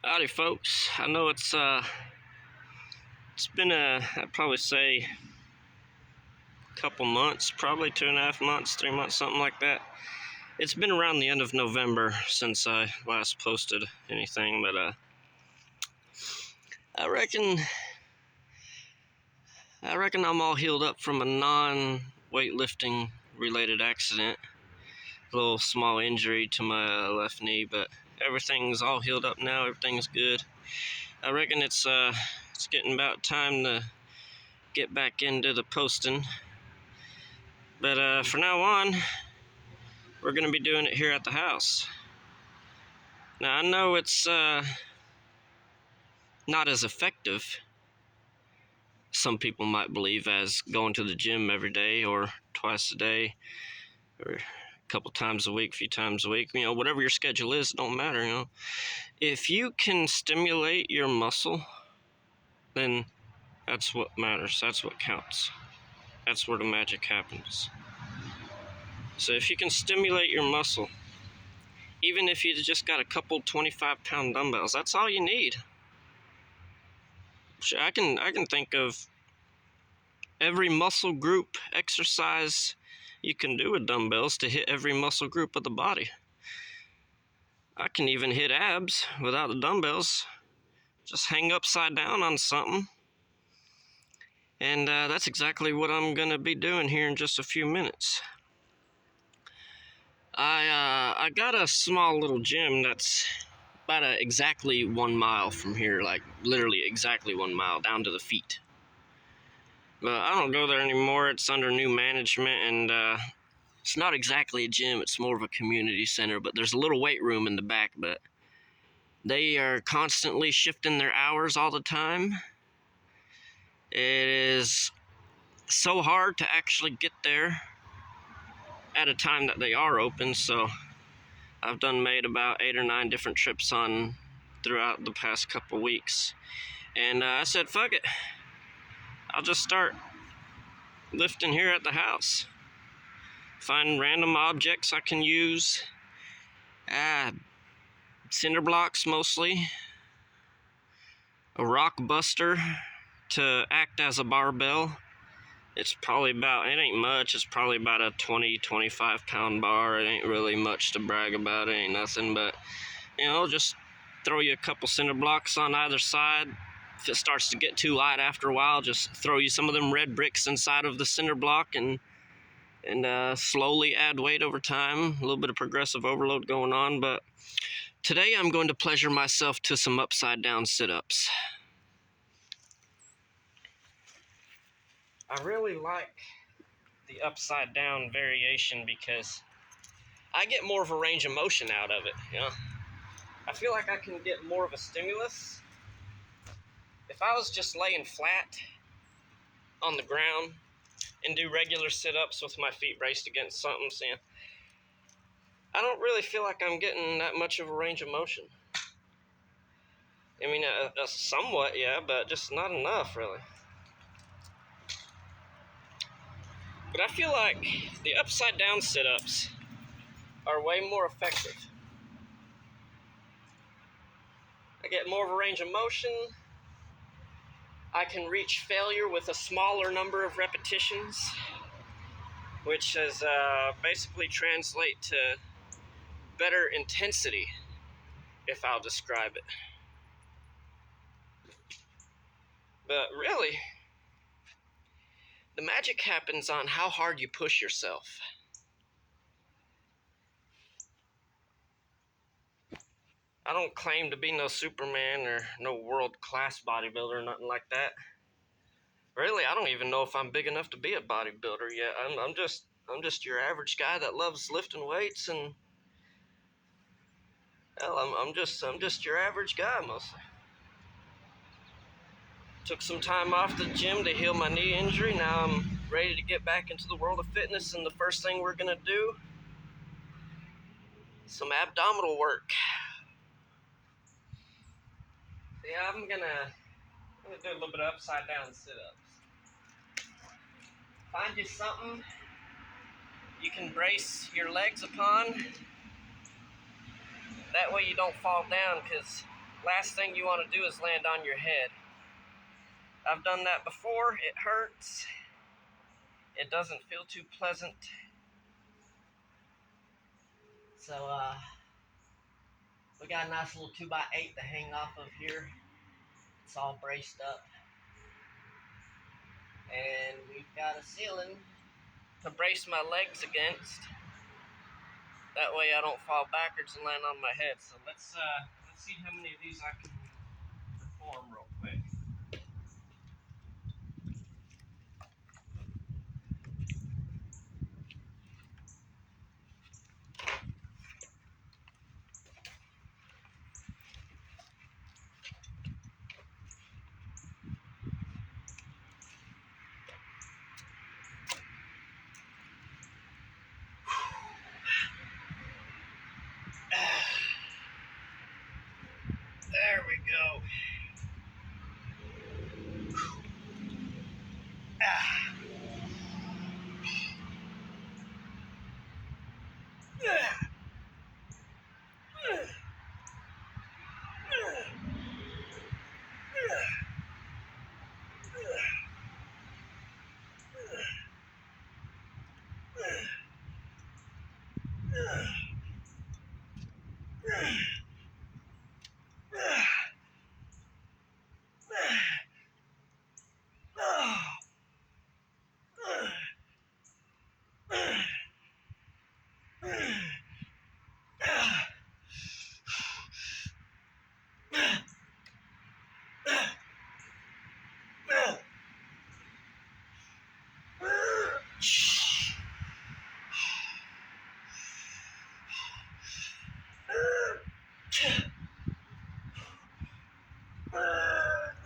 Howdy folks, I know it's been I'd probably say a couple months, probably 2.5 months, 3 months, something like that. It's been around the end of November since I last posted anything, but I reckon I'm all healed up from a non-weightlifting related accident. A little small injury to my left knee, but everything's all healed up now, everything's good. I reckon it's getting about time to get back into the posting. But for now on, we're going to be doing it here at the house. Now, I know it's not as effective, some people might believe, as going to the gym every day or twice a day or a couple times a week, a few times a week. Whatever your schedule is, it don't matter, If you can stimulate your muscle, then that's what matters. That's what counts. That's where the magic happens. So if you can stimulate your muscle, even if you just got a couple 25-pound dumbbells, that's all you need. I can think of every muscle group exercise you can do with dumbbells to hit every muscle group of the body. I can even hit abs without the dumbbells. Just hang upside down on something. And that's exactly what I'm going to be doing here in just a few minutes. I got a small little gym that's about exactly 1 mile from here, like literally exactly 1 mile down to the feet. But I don't go there anymore. It's under new management, and it's not exactly a gym. It's more of a community center, but there's a little weight room in the back, but they are constantly shifting their hours all the time. It is so hard to actually get there at a time that they are open, so I've made about 8 or 9 different trips on throughout the past couple weeks. And I said, fuck it. I'll just start lifting here at the house. Find random objects I can use. Cinder blocks mostly. A rock buster to act as a barbell. It ain't much. It's probably about a 20-25 pound bar. It ain't really much to brag about. It ain't nothing, but just throw you a couple cinder blocks on either side. If it starts to get too light after a while, just throw you some of them red bricks inside of the cinder block and slowly add weight over time. A little bit of progressive overload going on, but today I'm going to pleasure myself to some upside down sit-ups. I really like the upside down variation because I get more of a range of motion out of it, I feel like I can get more of a stimulus. If I was just laying flat on the ground and do regular sit-ups with my feet braced against something, I don't really feel like I'm getting that much of a range of motion. I mean, somewhat, yeah, but just not enough, really. But I feel like the upside down sit-ups are way more effective. I get more of a range of motion. I can reach failure with a smaller number of repetitions, which is basically translate to better intensity, if I'll describe it. But really, the magic happens on how hard you push yourself. I don't claim to be no Superman or no world-class bodybuilder or nothing like that. Really, I don't even know if I'm big enough to be a bodybuilder yet. I'm just your average guy that loves lifting weights, and hell, I'm just your average guy mostly. Took some time off the gym to heal my knee injury. Now I'm ready to get back into the world of fitness, and the first thing we're gonna do, some abdominal work. Yeah, I'm gonna do a little bit of upside down sit-ups. Find you something you can brace your legs upon. That way you don't fall down, because last thing you want to do is land on your head. I've done that before. It hurts. It doesn't feel too pleasant. So, we got a nice little 2x8 to hang off of here. It's all braced up. And we've got a ceiling to brace my legs against. That way I don't fall backwards and land on my head. So let's see how many of these I can perform real quick. There we go.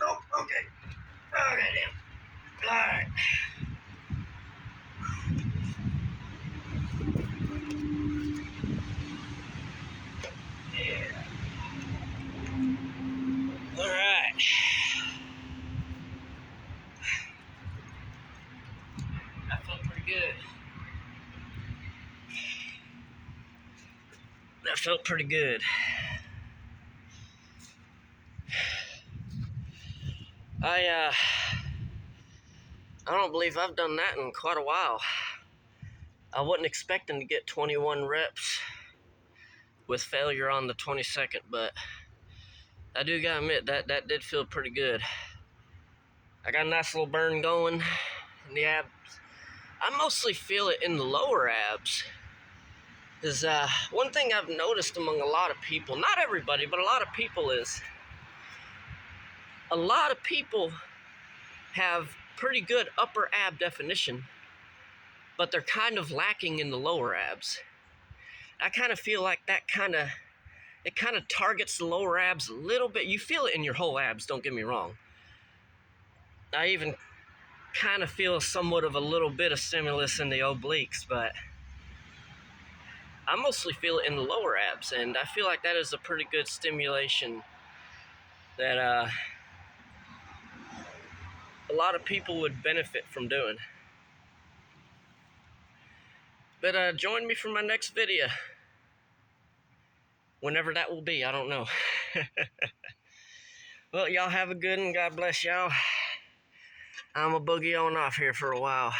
Nope, okay. Okay, damn. Alright. Yeah. Alright. That felt pretty good. That felt pretty good. I don't believe I've done that in quite a while. I wasn't expecting to get 21 reps with failure on the 22nd, but I do gotta admit that did feel pretty good. I got a nice little burn going in the abs. I mostly feel it in the lower abs. Is one thing I've noticed among a lot of people, not everybody, but a lot of people, is a lot of people have pretty good upper ab definition, but they're kind of lacking in the lower abs. I kind of feel like it kind of targets the lower abs a little bit. You feel it in your whole abs, don't get me wrong. I even kind of feel somewhat of a little bit of stimulus in the obliques, but I mostly feel it in the lower abs, and I feel like that is a pretty good stimulation that a lot of people would benefit from doing. But join me for my next video. Whenever that will be, I don't know. Well, y'all have a good one. God bless y'all. I'm a boogie on off here for a while.